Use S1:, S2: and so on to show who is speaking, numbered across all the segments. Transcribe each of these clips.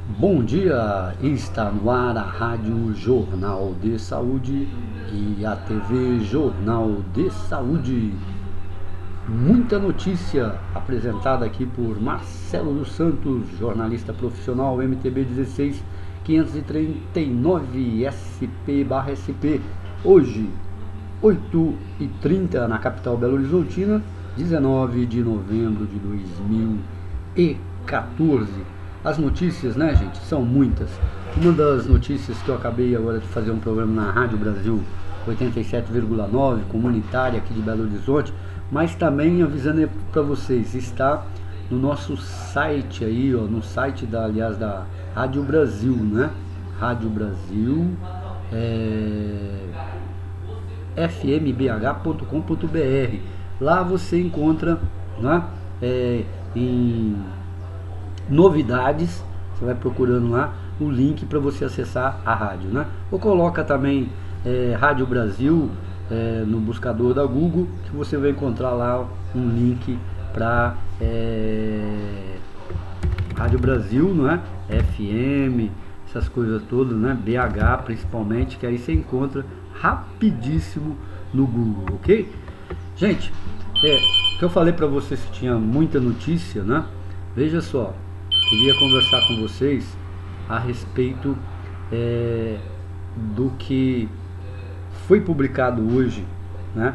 S1: Bom dia, está no ar a Rádio Jornal de Saúde e a TV Jornal de Saúde. Muita notícia apresentada aqui por Marcelo dos Santos, jornalista profissional MTB 16539 SP/SP. Hoje, 8h30 na capital Belo Horizontina, 19 de novembro de 2014. As notícias, né, gente, são muitas. Uma das notícias que eu acabei agora de fazer um programa na Rádio Brasil 87,9, comunitária aqui de Belo Horizonte, mas também avisando para vocês, está no nosso site aí, ó, no site da Rádio Brasil, né? Rádio Brasil, fmbh.com.br. Lá você encontra, né, em novidades, você vai procurando lá o link para você acessar a rádio, né? Ou coloca também Rádio Brasil no buscador da Google, que você vai encontrar lá um link para Rádio Brasil, não é? FM, essas coisas todas, né? BH principalmente, que aí você encontra rapidíssimo no Google, ok? Gente, que eu falei para vocês que tinha muita notícia, né? Veja só, queria conversar com vocês a respeito do que foi publicado hoje, né,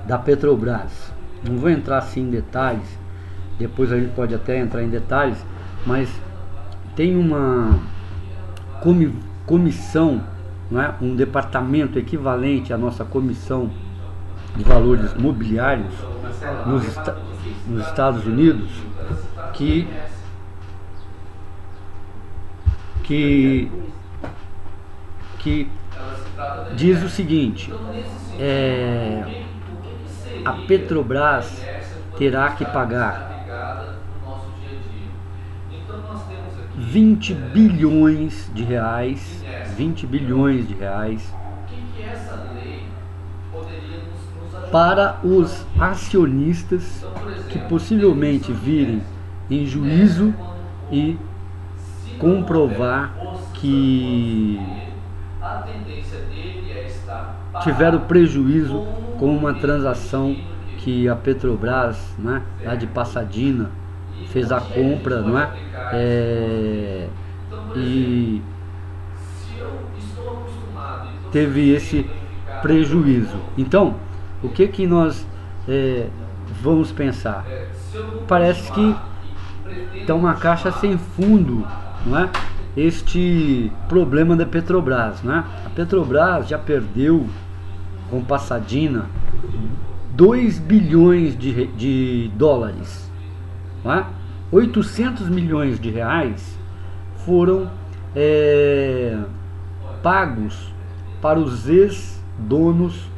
S1: da Petrobras. Não vou entrar assim em detalhes, depois a gente pode até entrar em detalhes, mas tem uma comissão, né, um departamento equivalente à nossa comissão de valores mobiliários nos Estados Unidos, que diz o seguinte: a Petrobras terá que pagar 20 bilhões de reais, para os acionistas que possivelmente virem em juízo e comprovar que tiveram prejuízo com uma transação que a Petrobras, né, lá de Pasadena, fez a compra, não é? E teve esse prejuízo. Então, o que nós vamos pensar? Parece que está uma caixa sem fundo, não é? Este problema da Petrobras, né? A Petrobras já perdeu com Pasadena 2 bilhões de dólares, não é? 800 milhões de reais foram pagos para os ex-donos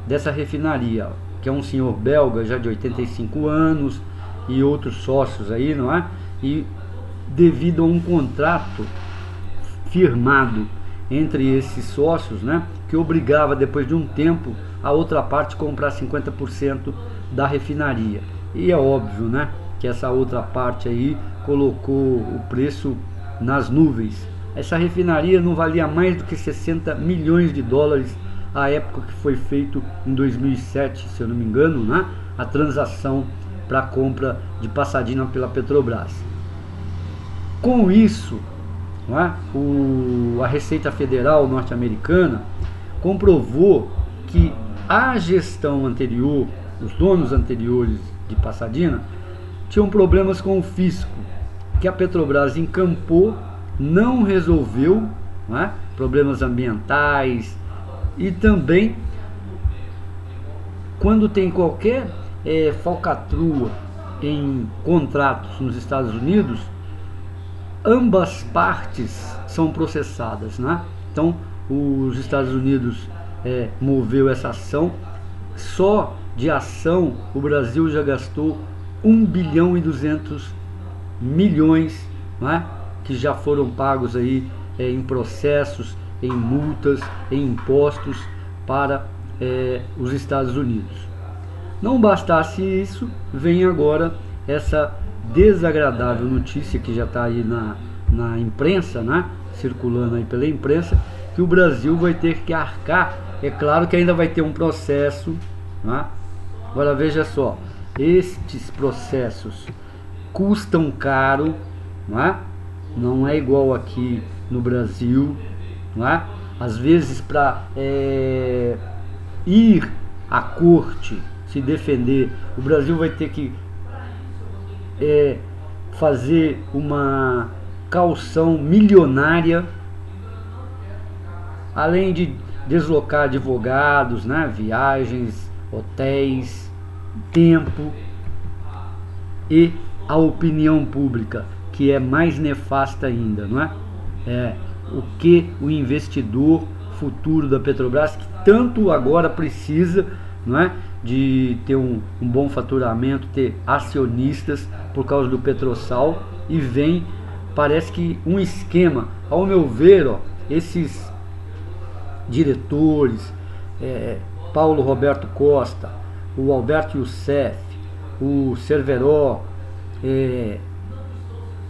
S1: dessa refinaria, que é um senhor belga já de 85 anos e outros sócios aí, não é? E devido a um contrato firmado entre esses sócios, né, que obrigava depois de um tempo a outra parte comprar 50% da refinaria. E é óbvio, né, que essa outra parte aí colocou o preço nas nuvens. Essa refinaria não valia mais do que 60 milhões de dólares à época que foi feito em 2007, se eu não me engano, né, a transação para a compra de Pasadena pela Petrobras. Com isso, não é, a Receita Federal norte-americana comprovou que a gestão anterior, os donos anteriores de Pasadena, tinham problemas com o fisco, que a Petrobras encampou, não resolveu, não é, problemas ambientais, e também quando tem qualquer falcatrua em contratos nos Estados Unidos, ambas partes são processadas, né? Então os Estados Unidos moveu essa ação. Só de ação o Brasil já gastou 1 bilhão e 200 milhões, né? Que já foram pagos aí em processos, em multas, em impostos para os Estados Unidos. Não bastasse isso, vem agora essa desagradável notícia que já está aí na imprensa, né, circulando aí pela imprensa, que o Brasil vai ter que arcar. É claro que ainda vai ter um processo, né? Agora veja só, estes processos custam caro, né? Não é igual aqui no Brasil, né? Às vezes para ir à corte se defender, o Brasil vai ter que fazer uma caução milionária, além de deslocar advogados, né, viagens, hotéis, tempo, e a opinião pública, que é mais nefasta ainda, não é? O que o investidor futuro da Petrobras, que tanto agora precisa, não é, de ter um bom faturamento, ter acionistas por causa do Petrosal, e vem, parece que um esquema, ao meu ver, ó, esses diretores, Paulo Roberto Costa, o Alberto Youssef, o Cerveró,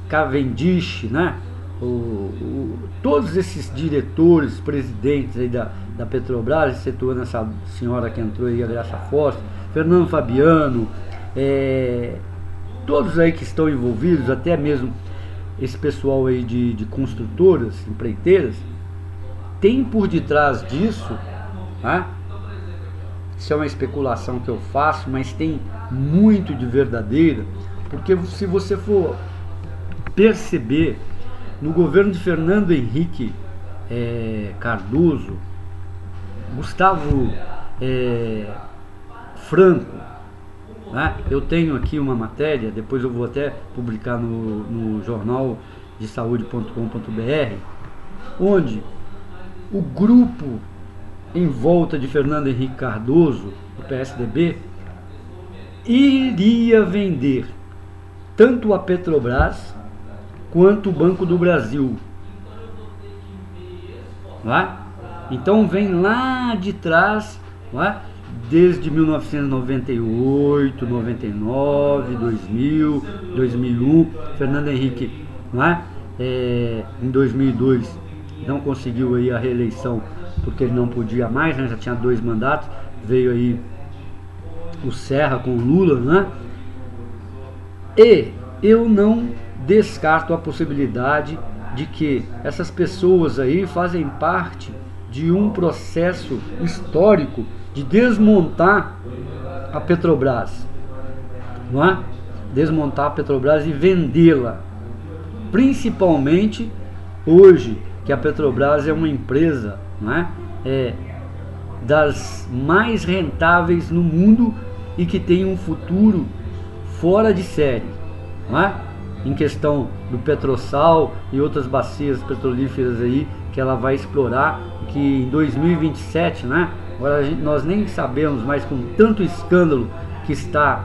S1: Cavendish, né? Todos esses diretores, presidentes aí da Petrobras, excetuando essa senhora que entrou aí, a Graça Foster, Fernando Fabiano, todos aí que estão envolvidos, até mesmo esse pessoal aí de construtoras, empreiteiras, tem por detrás disso, né? Isso é uma especulação que eu faço, mas tem muito de verdadeira, porque se você for perceber, no governo de Fernando Henrique Cardoso, Gustavo Franco, né? Eu tenho aqui uma matéria, depois eu vou até publicar no jornal de saúde.com.br, onde o grupo em volta de Fernando Henrique Cardoso, do PSDB, iria vender tanto a Petrobras quanto o Banco do Brasil. Não é? Então vem lá de trás, não é? Desde 1998, 99, 2000, 2001, Fernando Henrique, não é? Em 2002 não conseguiu aí a reeleição porque ele não podia mais, né? Já tinha 2 mandatos, veio aí o Serra com o Lula, né? E eu não descarto a possibilidade de que essas pessoas aí fazem parte de um processo histórico de desmontar a Petrobras, não é? Desmontar a Petrobras e vendê-la, principalmente hoje que a Petrobras é uma empresa, não é? Das mais rentáveis no mundo e que tem um futuro fora de série, não é? Em questão do Petrosal e outras bacias petrolíferas aí que ela vai explorar, que em 2027, né? Agora nós nem sabemos, mas com tanto escândalo que está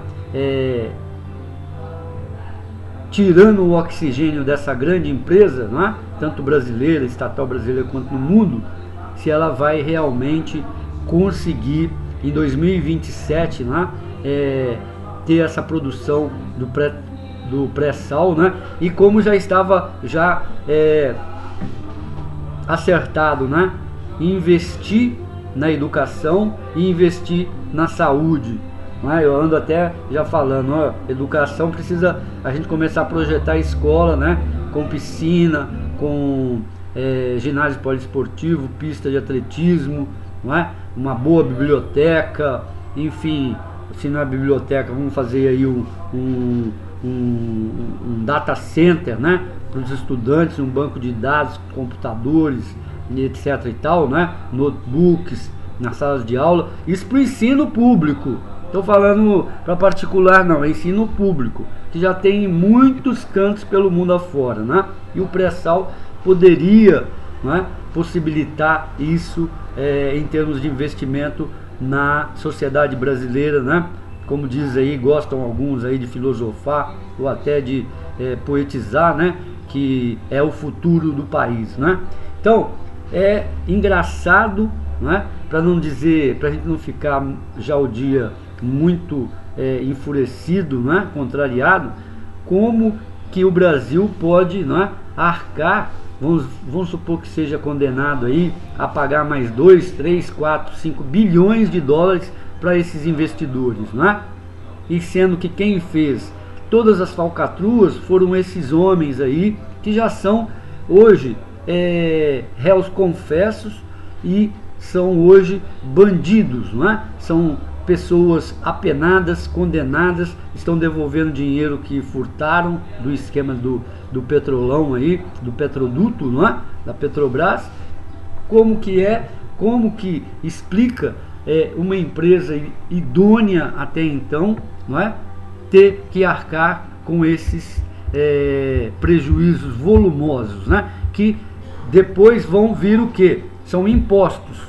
S1: tirando o oxigênio dessa grande empresa, não é? Tanto brasileira, estatal brasileira, quanto no mundo, se ela vai realmente conseguir em 2027, né? Ter essa produção do pré-sal, né? E como já estava acertado, né? Investir na educação e investir na saúde, né? Eu ando até já falando, ó, educação precisa a gente começar a projetar a escola, né? Com piscina, com ginásio poliesportivo, pista de atletismo, não é? Uma boa biblioteca, enfim, se não é biblioteca, vamos fazer aí um data center, né, para os estudantes, um banco de dados, computadores, etc e tal, né, notebooks nas salas de aula. Isso para o ensino público. Estou falando para particular não, é ensino público, que já tem muitos cantos pelo mundo afora, né? E o pré-sal poderia, né, possibilitar isso em termos de investimento na sociedade brasileira, né? Como diz aí, gostam alguns aí de filosofar ou até de poetizar, né? Que é o futuro do país, né? Então, é engraçado, né? Para não dizer, para a gente não ficar já o dia muito enfurecido, né? Contrariado, como que o Brasil pode, não é, arcar, vamos supor que seja condenado aí a pagar mais 2, 3, 4, 5 bilhões de dólares para esses investidores, não é? E sendo que quem fez todas as falcatruas foram esses homens aí, que já são hoje réus confessos e são hoje bandidos, não é? São pessoas apenadas, condenadas, estão devolvendo dinheiro que furtaram do esquema do petrolão aí, do petroduto, não é? Da Petrobras. Como que explica uma empresa idônea até então, não é, ter que arcar com esses prejuízos volumosos, né? Que depois vão vir o que? São impostos,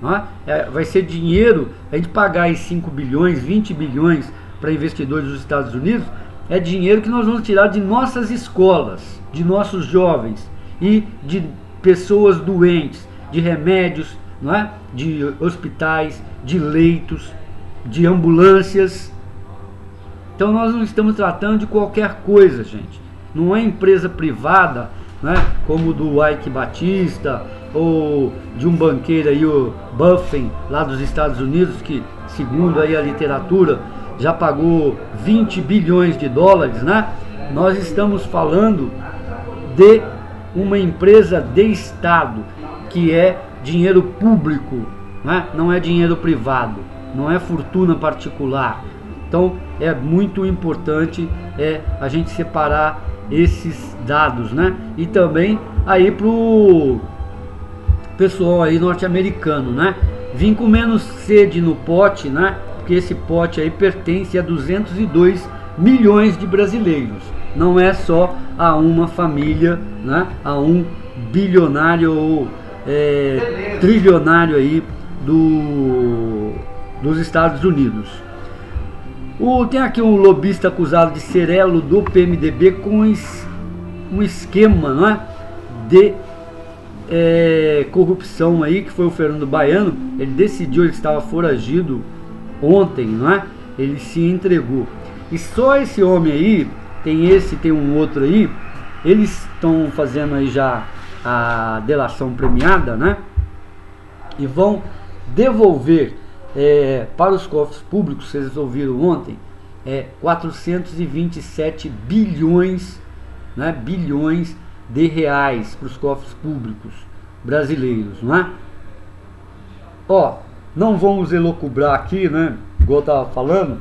S1: não é? Vai ser dinheiro, a gente pagar aí 5 bilhões, 20 bilhões para investidores dos Estados Unidos, é dinheiro que nós vamos tirar de nossas escolas, de nossos jovens e de pessoas doentes, de remédios, não é? De hospitais, de leitos, de ambulâncias. Então nós não estamos tratando de qualquer coisa, gente. Não é empresa privada, né, como do Ike Batista ou de um banqueiro aí, o Buffett, lá dos Estados Unidos, que segundo aí a literatura já pagou 20 bilhões de dólares, né? Nós estamos falando de uma empresa de Estado, que é dinheiro público, né? Não é dinheiro privado, não é fortuna particular. Então é muito importante a gente separar esses dados, né? E também aí pro pessoal aí norte-americano, né? Vim com menos sede no pote, né? Porque esse pote aí pertence a 202 milhões de brasileiros. Não é só a uma família, né? A um bilionário ou trilionário aí dos Estados Unidos. Tem aqui um lobista acusado de ser elo do PMDB com um esquema, não é, de corrupção aí, que foi o Fernando Baiano. Ele decidiu, ele estava foragido ontem, não é? Ele se entregou. E só esse homem aí, tem um outro aí, eles estão fazendo aí já a delação premiada, né? E vão devolver para os cofres públicos, vocês ouviram ontem, 427 bilhões, né, bilhões de reais para os cofres públicos brasileiros, não é? Ó, não vamos elocubrar aqui, né, igual eu estava falando,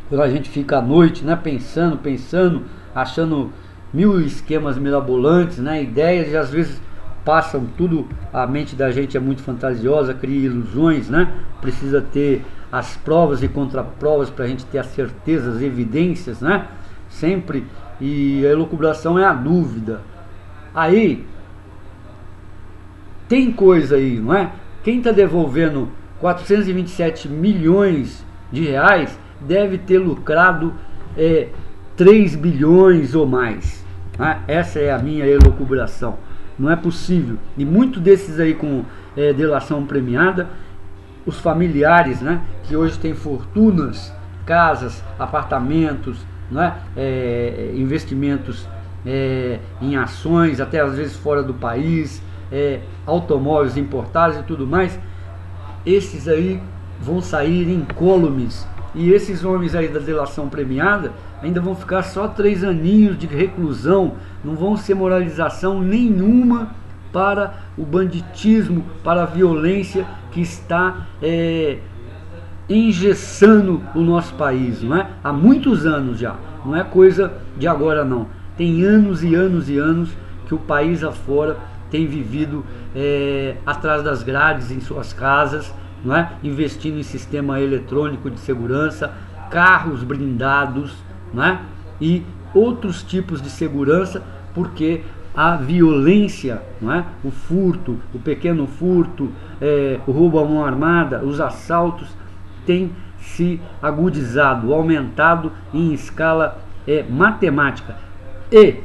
S1: quando a gente fica à noite, né, pensando, achando mil esquemas mirabolantes, né, ideias, e às vezes passam tudo, a mente da gente é muito fantasiosa, cria ilusões, né? Precisa ter as provas e contraprovas para a gente ter as certezas, evidências, né? Sempre, e a elucubração é a dúvida. Aí, tem coisa aí, não é? Quem está devolvendo 427 milhões de reais deve ter lucrado 3 bilhões ou mais, né? Essa é a minha elucubração. Não é possível. E muito desses aí com delação premiada, os familiares, né, que hoje têm fortunas, casas, apartamentos, né, investimentos em ações, até às vezes fora do país, automóveis importados e tudo mais, esses aí vão sair incólumes. E esses homens aí da delação premiada ainda vão ficar só 3 aninhos de reclusão, não vão ser moralização nenhuma para o banditismo, para a violência que está engessando o nosso país, não é? Há muitos anos já, não é coisa de agora não. Tem anos e anos e anos que o país afora tem vivido atrás das grades em suas casas, não é? Investindo em sistema eletrônico de segurança, carros blindados, não é? E outros tipos de segurança, porque a violência, não é? O furto, o pequeno furto, o roubo à mão armada, os assaltos têm se agudizado, aumentado em escala matemática. E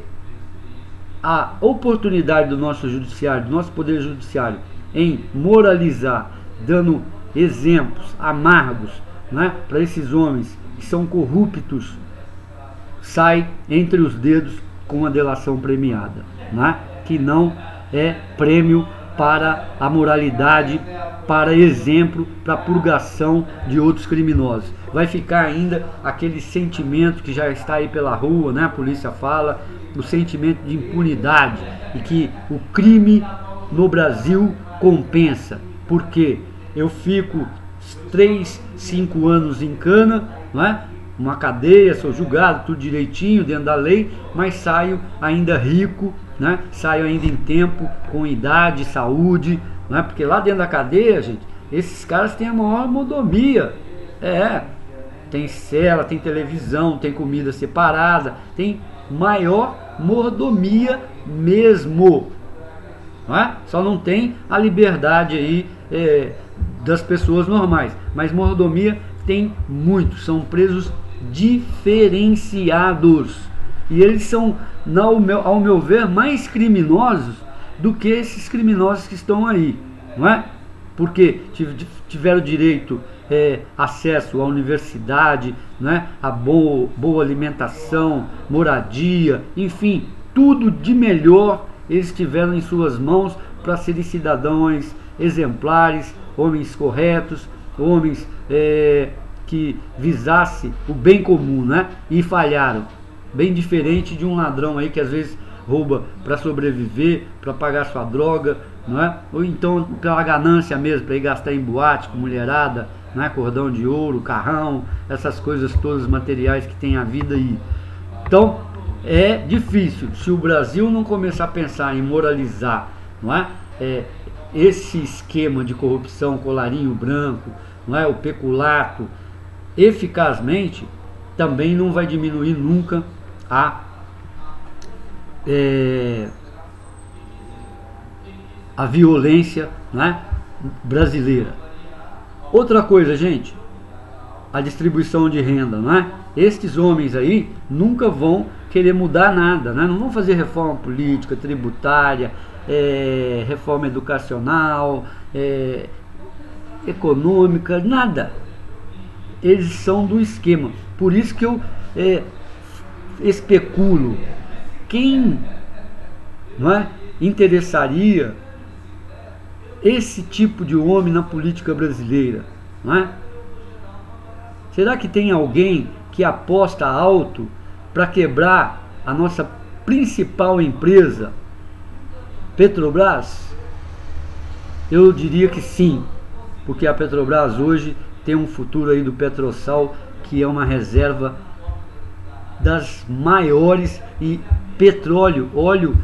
S1: a oportunidade do nosso judiciário, do nosso poder judiciário, em moralizar, dando exemplos amargos, né, para esses homens que são corruptos, sai entre os dedos com a delação premiada, né? Que não é prêmio para a moralidade, para exemplo, para a purgação de outros criminosos. Vai ficar ainda aquele sentimento que já está aí pela rua, né? A polícia fala, o sentimento de impunidade, e que o crime no Brasil compensa, porque eu fico 3, 5 anos em cana, não é? Uma cadeia, sou julgado, tudo direitinho, dentro da lei, mas saio ainda rico, né? Saio ainda em tempo, com idade, saúde, não é? Porque lá dentro da cadeia, gente, esses caras têm a maior mordomia, tem cela, tem televisão, tem comida separada, tem maior mordomia mesmo, não é? Só não tem a liberdade aí das pessoas normais, mas mordomia tem muito, são presos diferenciados, e eles são, ao meu ver, mais criminosos do que esses criminosos que estão aí, não é? Porque tiveram direito, acesso à universidade, né, a boa alimentação, moradia, enfim, tudo de melhor eles tiveram em suas mãos para serem cidadãos exemplares, homens corretos, homens que visasse o bem comum, né? E falharam. Bem diferente de um ladrão aí que às vezes rouba para sobreviver, para pagar sua droga, não é? Ou então pela ganância mesmo, para ir gastar em boate com mulherada, né? Cordão de ouro, carrão, essas coisas todas materiais que tem a vida aí. Então é difícil, se o Brasil não começar a pensar em moralizar, não é? Esse esquema de corrupção, colarinho branco, não é? O peculato, eficazmente, também não vai diminuir nunca a violência, né, brasileira. Outra coisa, gente, a distribuição de renda, não é? Estes homens aí nunca vão querer mudar nada, né? Não vão fazer reforma política, tributária, reforma educacional, econômica, nada. Eles são do esquema. Por isso que eu especulo quem, não é, interessaria esse tipo de homem na política brasileira, não é? Será que tem alguém que aposta alto para quebrar a nossa principal empresa, Petrobras? Eu diria que sim, porque a Petrobras hoje tem um futuro aí do Petrosal, que é uma reserva das maiores, e petróleo, óleo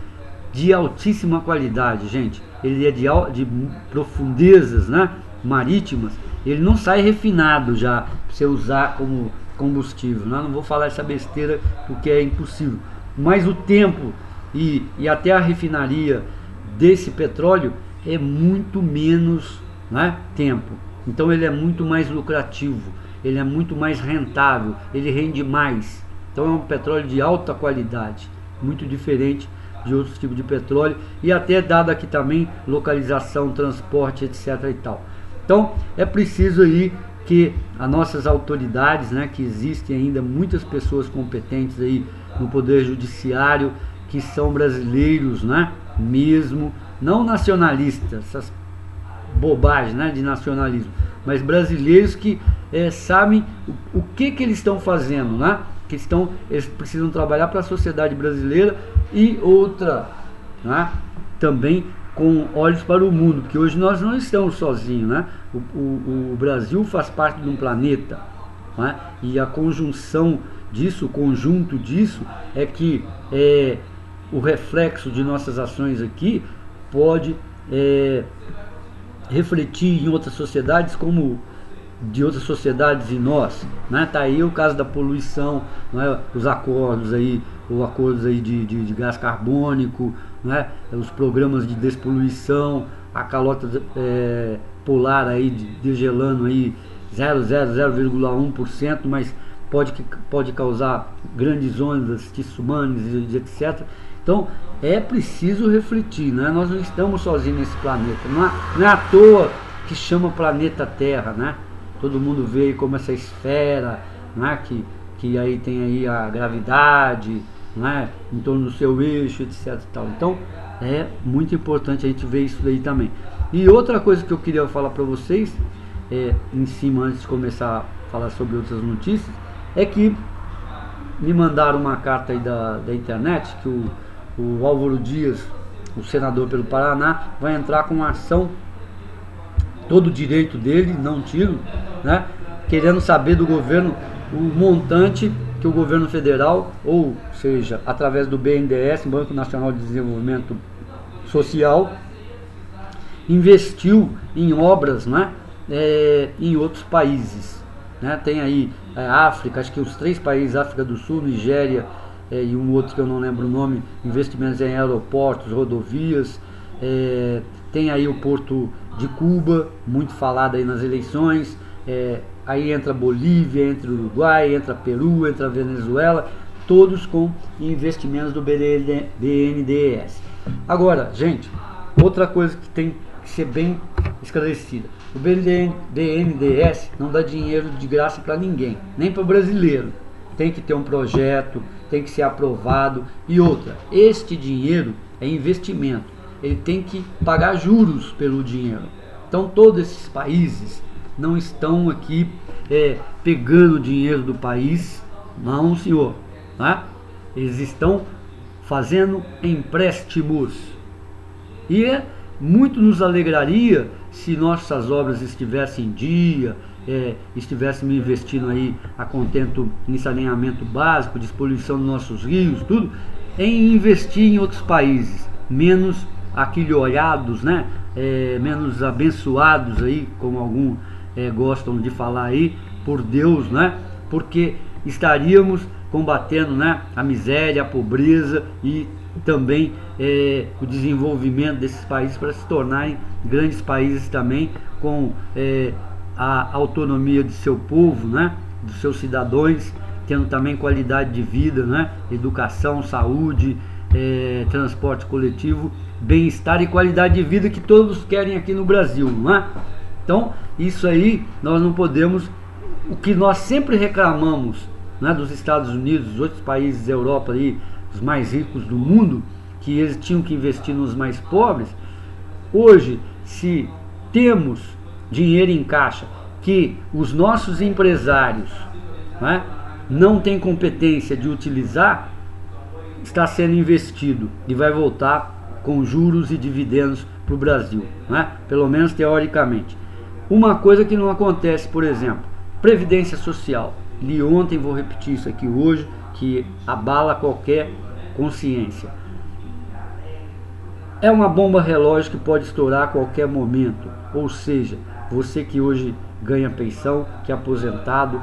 S1: de altíssima qualidade, gente. Ele é de profundezas, né, marítimas. Ele não sai refinado já para você usar como combustível, né? Não vou falar essa besteira porque é impossível. Mas o tempo e até a refinaria desse petróleo é muito menos, né, tempo. Então ele é muito mais lucrativo, ele é muito mais rentável, ele rende mais. Então é um petróleo de alta qualidade, muito diferente de outros tipos de petróleo, e até dado aqui também localização, transporte, etc. e tal. Então é preciso aí que as nossas autoridades, né, que existem ainda muitas pessoas competentes aí no Poder Judiciário, que são brasileiros, né, mesmo, não nacionalistas, essas bobagem, né, de nacionalismo, mas brasileiros que sabem o que eles estão fazendo, né? Eles precisam trabalhar para a sociedade brasileira, e outra, né, também com olhos para o mundo, porque hoje nós não estamos sozinhos, né? O Brasil faz parte de um planeta, né? E a conjunção disso, o conjunto disso é que o reflexo de nossas ações aqui pode refletir em outras sociedades, como de outras sociedades em nós, né? Tá aí o caso da poluição, né? Os acordos aí, de gás carbônico, né? Os programas de despoluição, a calota polar aí degelando aí 0,1%, mas pode causar grandes ondas, tsunamis, etc. Então é preciso refletir, né? Nós não estamos sozinhos nesse planeta, não é à toa que chama planeta Terra, né? Todo mundo vê como essa esfera, né, que que aí tem aí a gravidade, né, em torno do seu eixo, etc e tal. Então é muito importante a gente ver isso daí também. E outra coisa que eu queria falar para vocês, em cima, antes de começar a falar sobre outras notícias, é que me mandaram uma carta aí da internet que o Álvaro Dias, o senador pelo Paraná, vai entrar com uma ação, todo o direito dele, não tiro, né, querendo saber do governo o montante que o governo federal, ou seja, através do BNDES, Banco Nacional de Desenvolvimento Social, investiu em obras, né, em outros países, né? Tem aí África, acho que os 3 países, África do Sul, Nigéria, e um outro que eu não lembro o nome, investimentos em aeroportos, rodovias, tem aí o Porto de Cuba, muito falado aí nas eleições, aí entra Bolívia, entra Uruguai, entra Peru, entra Venezuela, todos com investimentos do BNDES. Agora, gente, outra coisa que tem que ser bem esclarecida: o BNDES não dá dinheiro de graça para ninguém, nem para o brasileiro. Tem que ter um projeto, tem que ser aprovado. E outra, este dinheiro é investimento, ele tem que pagar juros pelo dinheiro. Então todos esses países não estão aqui pegando dinheiro do país, não, senhor, né? Eles estão fazendo empréstimos. E muito nos alegraria se nossas obras estivessem em dia, estivéssemos investindo aí a contento em saneamento básico, despoluição dos nossos rios, tudo, em investir em outros países, menos aquilhoados, né? Menos abençoados aí, como alguns gostam de falar aí, por Deus, né? Porque estaríamos combatendo, né, a miséria, a pobreza e também o desenvolvimento desses países para se tornarem grandes países também, com a autonomia de seu povo, né, dos seus cidadãos, tendo também qualidade de vida, né, educação, saúde, transporte coletivo, bem-estar e qualidade de vida que todos querem aqui no Brasil, não é? Então, isso aí nós não podemos. O que nós sempre reclamamos, né, dos Estados Unidos, dos outros países da Europa aí, os mais ricos do mundo, que eles tinham que investir nos mais pobres. Hoje, se temos dinheiro em caixa que os nossos empresários, né, não têm competência de utilizar, está sendo investido e vai voltar com juros e dividendos para o Brasil, né? Pelo menos teoricamente. Uma coisa que não acontece, por exemplo, Previdência Social. Li ontem, vou repetir isso aqui hoje, que abala qualquer consciência. É uma bomba relógio que pode estourar a qualquer momento. Ou seja, você que hoje ganha pensão, que é aposentado,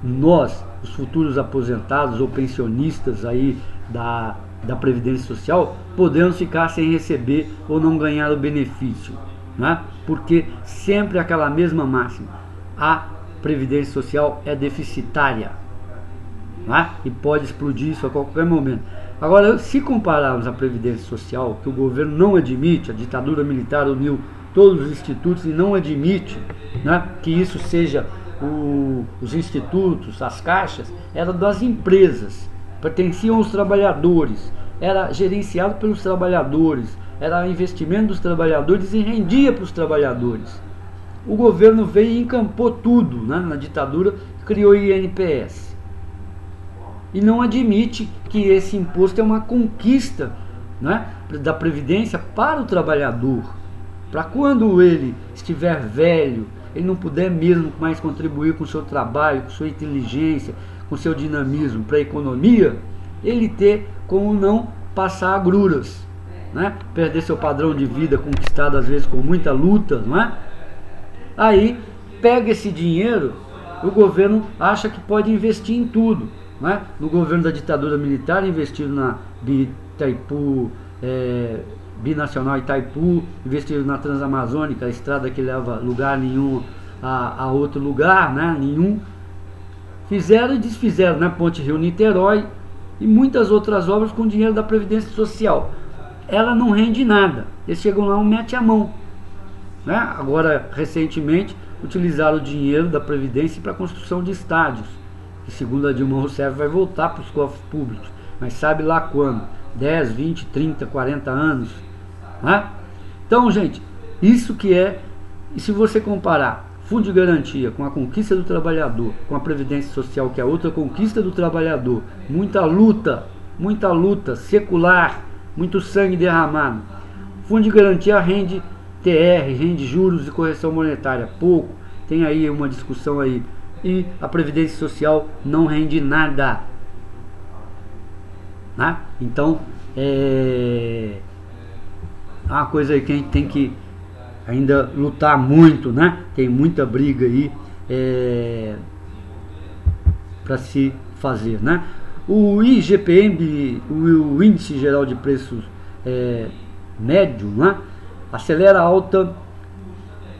S1: nós, os futuros aposentados ou pensionistas aí da Previdência Social, podemos ficar sem receber ou não ganhar o benefício, né? Porque sempre aquela mesma máxima: a Previdência Social é deficitária, né? E pode explodir isso a qualquer momento. Agora, se compararmos a Previdência Social, que o governo não admite, a ditadura militar uniu todos os institutos e não admite, né, que isso seja os institutos, as caixas, era das empresas, pertenciam aos trabalhadores, era gerenciado pelos trabalhadores, era investimento dos trabalhadores e rendia para os trabalhadores. O governo veio e encampou tudo, né, na ditadura, criou o INPS. E não admite que esse imposto é uma conquista, né, da Previdência para o trabalhador. Para quando ele estiver velho, ele não puder mesmo mais contribuir com o seu trabalho, com sua inteligência, com seu dinamismo para a economia, ele ter como não passar agruras, né? Perder seu padrão de vida conquistado às vezes com muita luta, não é? Aí pega esse dinheiro, o governo acha que pode investir em tudo, né? No governo da ditadura militar, investiram na Binacional Itaipu, investiram na Transamazônica, a estrada que leva lugar nenhum a outro lugar, né? Nenhum. Fizeram e desfizeram, né? Ponte Rio-Niterói e muitas outras obras com dinheiro da Previdência Social. Ela não rende nada. Eles chegam lá e mete a mão, né? Agora, recentemente, utilizaram o dinheiro da Previdência para a construção de estádios. que segundo a Dilma Rousseff vai voltar para os cofres públicos, mas sabe lá quando? 10, 20, 30, 40 anos, né? Então, gente, isso que é, e se você comparar Fundo de Garantia com a conquista do trabalhador, com a Previdência Social, que é outra conquista do trabalhador, muita luta secular, muito sangue derramado. Fundo de Garantia rende TR, rende juros e correção monetária, pouco, tem aí uma discussão aí. E a Previdência Social não rende nada, né? Então, é uma coisa aí que a gente tem que ainda lutar muito, né? Tem muita briga aí para se fazer, né? O IGPM, o Índice Geral de Preços Médio, né? Acelera a alta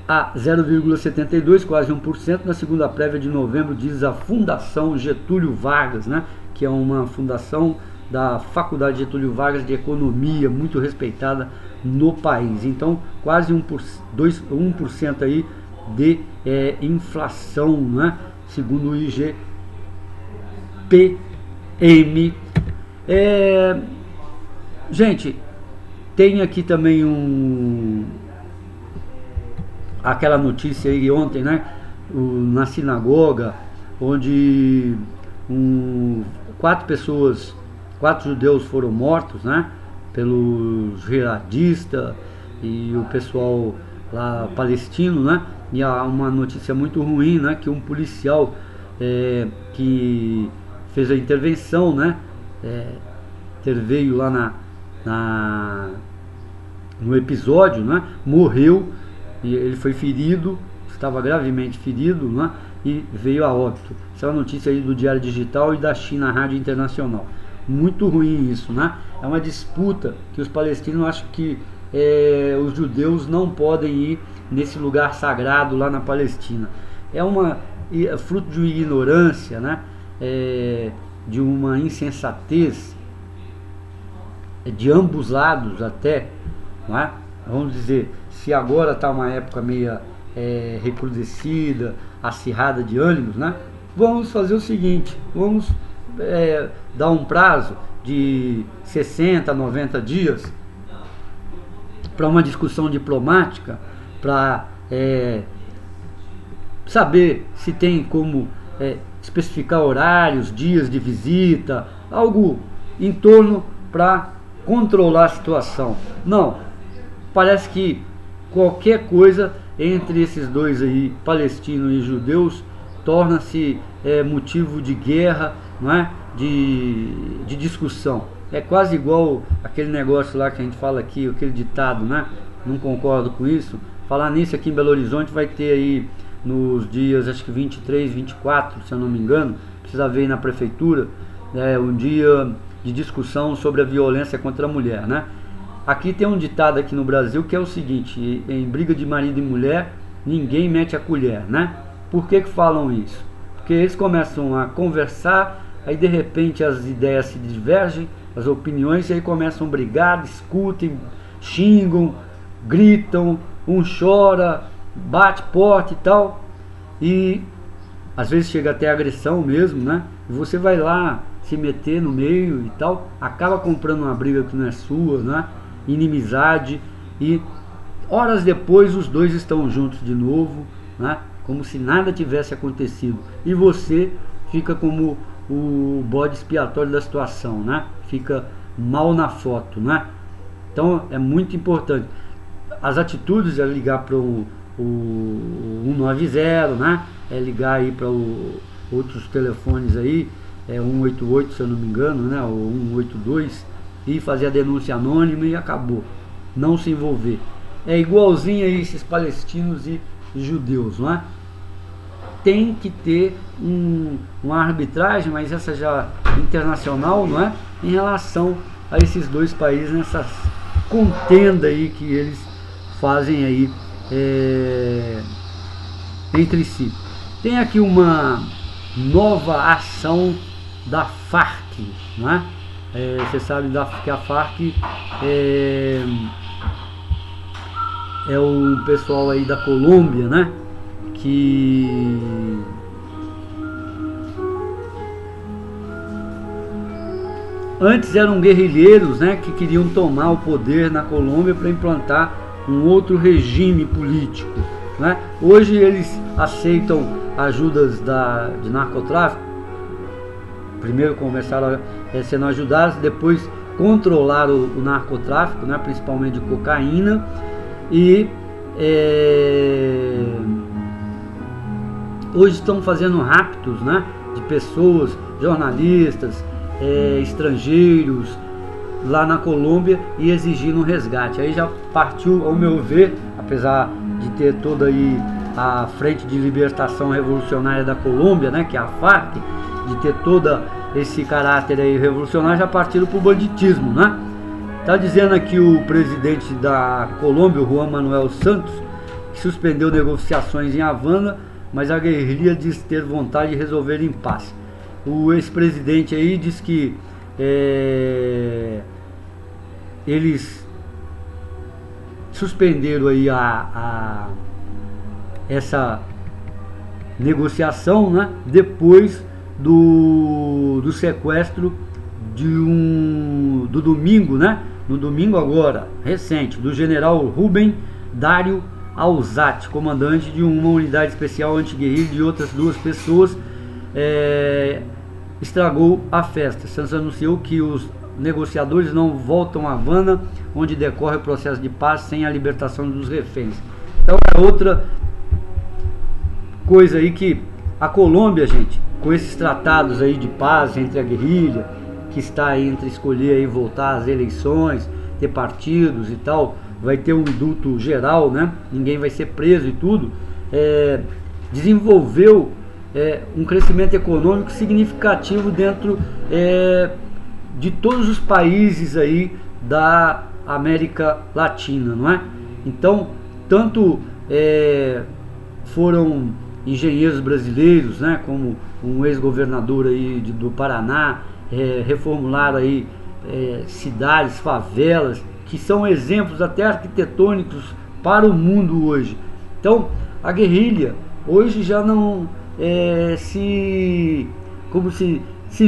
S1: a 0,72, quase 1%, na segunda prévia de novembro, diz a Fundação Getúlio Vargas, né? Que é uma fundação da Faculdade Getúlio Vargas de Economia, muito respeitada no país. Então, quase 1% aí de inflação, né? Segundo o IGPM. Gente, tem aqui também aquela notícia aí ontem, né? Na sinagoga, onde 4 judeus foram mortos, né? Pelos jihadistas e o pessoal lá palestino, né? E há uma notícia muito ruim, né? Que um policial que fez a intervenção, né? Interveio lá no episódio, né? Morreu, e ele foi ferido, estava gravemente ferido, né? E veio a óbito. Essa é uma notícia aí do Diário Digital e da China Rádio Internacional. Muito ruim isso, né? É uma disputa que os palestinos acham que os judeus não podem ir nesse lugar sagrado lá na Palestina. É fruto de uma ignorância, né? De uma insensatez de ambos lados até, não é? Vamos dizer, se agora está uma época meio recrudescida, acirrada de ânimos, né? Vamos fazer o seguinte, vamos dar um prazo de 60, 90 dias para uma discussão diplomática, para saber se tem como especificar horários, dias de visita, algo em torno para controlar a situação. Não, parece que qualquer coisa entre esses dois aí, palestinos e judeus, torna-se motivo de guerra, não é? De discussão. É quase igual aquele negócio lá que a gente fala aqui, aquele ditado, né? Não concordo com isso. Falar nisso, aqui em Belo Horizonte vai ter aí nos dias, acho que 23, 24, se eu não me engano, precisa ver aí na prefeitura, um dia de discussão sobre a violência contra a mulher, né? Aqui tem um ditado aqui no Brasil que é o seguinte: em briga de marido e mulher, ninguém mete a colher, né? Por que falam isso? Porque eles começam a conversar, aí de repente as ideias se divergem, as opiniões, e aí começam a brigar, discutem, xingam, gritam, um chora, bate porta e tal, e às vezes chega até agressão mesmo, né? E você vai lá se meter no meio e tal, acaba comprando uma briga que não é sua, né? Inimizade, e horas depois os dois estão juntos de novo, né? Como se nada tivesse acontecido, e você fica como o bode expiatório da situação, né? Fica mal na foto, né? Então é muito importante. As atitudes é ligar para o 190, né? É ligar aí para outros telefones aí, 188 se eu não me engano, né? Ou 182, e fazer a denúncia anônima e acabou. Não se envolver. É igualzinho a esses palestinos e judeus, não é? Tem que ter uma arbitragem, mas essa já internacional, não é? Em relação a esses dois países, nessa contenda aí que eles fazem aí entre si. Tem aqui uma nova ação da Farc, não é? Você sabe que a Farc é o pessoal aí da Colômbia, né? Que antes eram guerrilheiros, né, que queriam tomar o poder na Colômbia para implantar um outro regime político, né? Hoje eles aceitam ajudas de narcotráfico. Primeiro começaram sendo ajudados, depois controlaram o narcotráfico, né, principalmente de cocaína, e hoje estão fazendo raptos, né, de pessoas, jornalistas, estrangeiros lá na Colômbia e exigindo um resgate. Aí já partiu, ao meu ver, apesar de ter toda aí a Frente de Libertação Revolucionária da Colômbia, né, que é a FARC, de ter todo esse caráter aí revolucionário, já partiram para o banditismo, né? Tá dizendo aqui o presidente da Colômbia, o Juan Manuel Santos, que suspendeu negociações em Havana, mas a guerrilha diz ter vontade de resolver em paz. O ex-presidente aí diz que eles suspenderam aí essa negociação, né, depois do sequestro do domingo, né, no domingo agora, recente, do general Rubem Dário Alzate, comandante de uma unidade especial antiguerrilha, de outras duas pessoas, estragou a festa. Santos anunciou que os negociadores não voltam a Havana, onde decorre o processo de paz, sem a libertação dos reféns. Então é outra coisa aí que a Colômbia, gente, com esses tratados aí de paz entre a guerrilha, que está aí entre escolher aí voltar às eleições, ter partidos e tal, vai ter um indulto geral, né? Ninguém vai ser preso e tudo. Desenvolveu um crescimento econômico significativo dentro de todos os países aí da América Latina, não é? Então, tanto foram engenheiros brasileiros, né, como um ex-governador aí do Paraná, reformularam aí cidades, favelas, que são exemplos até arquitetônicos para o mundo hoje. Então, a guerrilha hoje já não se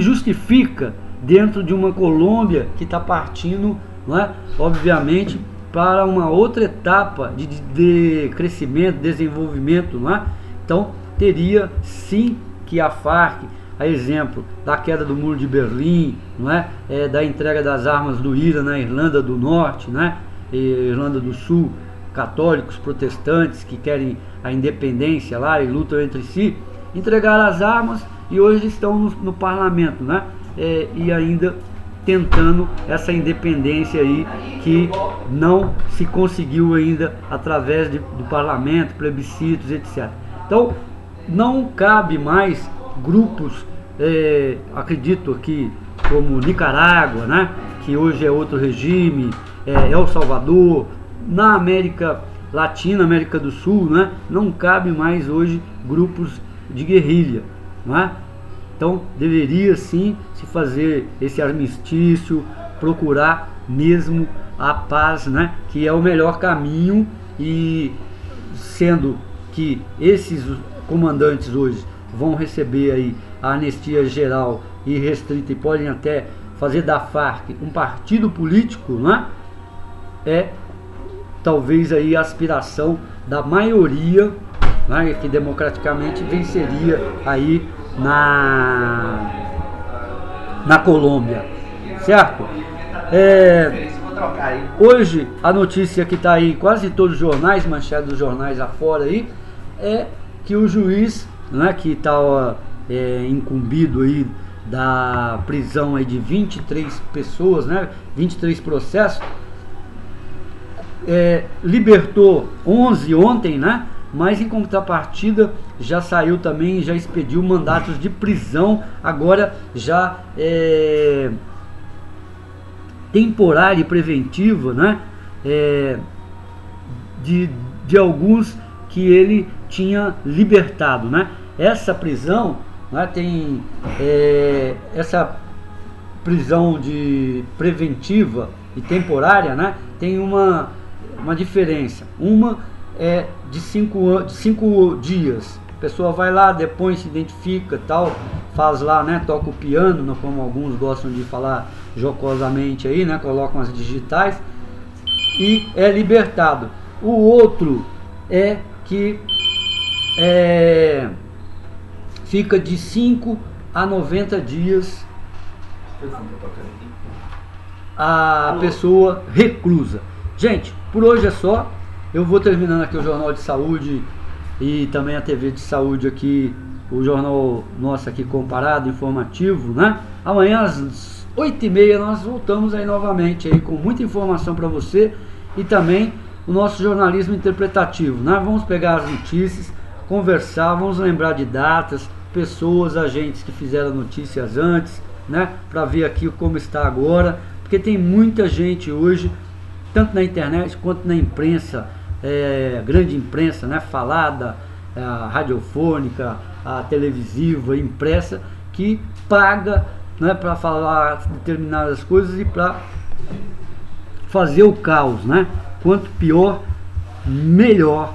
S1: justifica dentro de uma Colômbia que está partindo, não é, obviamente, para uma outra etapa de crescimento, desenvolvimento, não é? Então, teria sim que a FARC, a exemplo da queda do Muro de Berlim, não é? Da entrega das armas do IRA na Irlanda do Norte, né? E Irlanda do Sul, católicos, protestantes que querem a independência lá e lutam entre si, entregaram as armas e hoje estão no parlamento, né? E ainda tentando essa independência aí que não se conseguiu ainda através do parlamento, plebiscitos, etc. Então, não cabe mais grupos, acredito aqui, como Nicarágua, né, que hoje é outro regime, El Salvador, na América Latina, América do Sul, né, não cabe mais hoje grupos de guerrilha, não é? Então, deveria sim se fazer esse armistício, procurar mesmo a paz, né, que é o melhor caminho, e sendo que esses comandantes hoje vão receber aí a anistia geral e restrita e podem até fazer da FARC um partido político, né? Talvez aí a aspiração da maioria, né, que democraticamente venceria aí na Colômbia, certo? Hoje a notícia que está aí, quase todos os jornais, manchetes dos jornais afora aí, é que o juiz, né, que está incumbido aí da prisão aí de 23 pessoas, né, 23 processos, libertou 11 ontem, né, mas em contrapartida já saiu também, já expediu mandatos de prisão, agora já temporária e preventiva, né, de alguns que ele tinha libertado, né? Essa prisão, né, tem essa prisão de preventiva e temporária, né, tem uma diferença. Uma é de 5 dias. A pessoa vai lá, depois se identifica, tal, faz lá, né, toca o piano, como alguns gostam de falar jocosamente aí, né? Colocam as digitais e é libertado. O outro é que fica de 5 a 90 dias a pessoa reclusa. Gente, por hoje é só. Eu vou terminando aqui o Jornal de Saúde e também a TV de Saúde aqui, o jornal nosso aqui comparado, informativo, né? Amanhã às 8h30 nós voltamos aí novamente aí com muita informação para você e também o nosso jornalismo interpretativo, né? Vamos pegar as notícias, conversar, vamos lembrar de datas, pessoas, agentes que fizeram notícias antes, né? Para ver aqui como está agora, porque tem muita gente hoje, tanto na internet quanto na imprensa, grande imprensa, né? Falada, a radiofônica, a televisiva, impressa, que paga, né? Para falar determinadas coisas e para fazer o caos, né? Quanto pior, melhor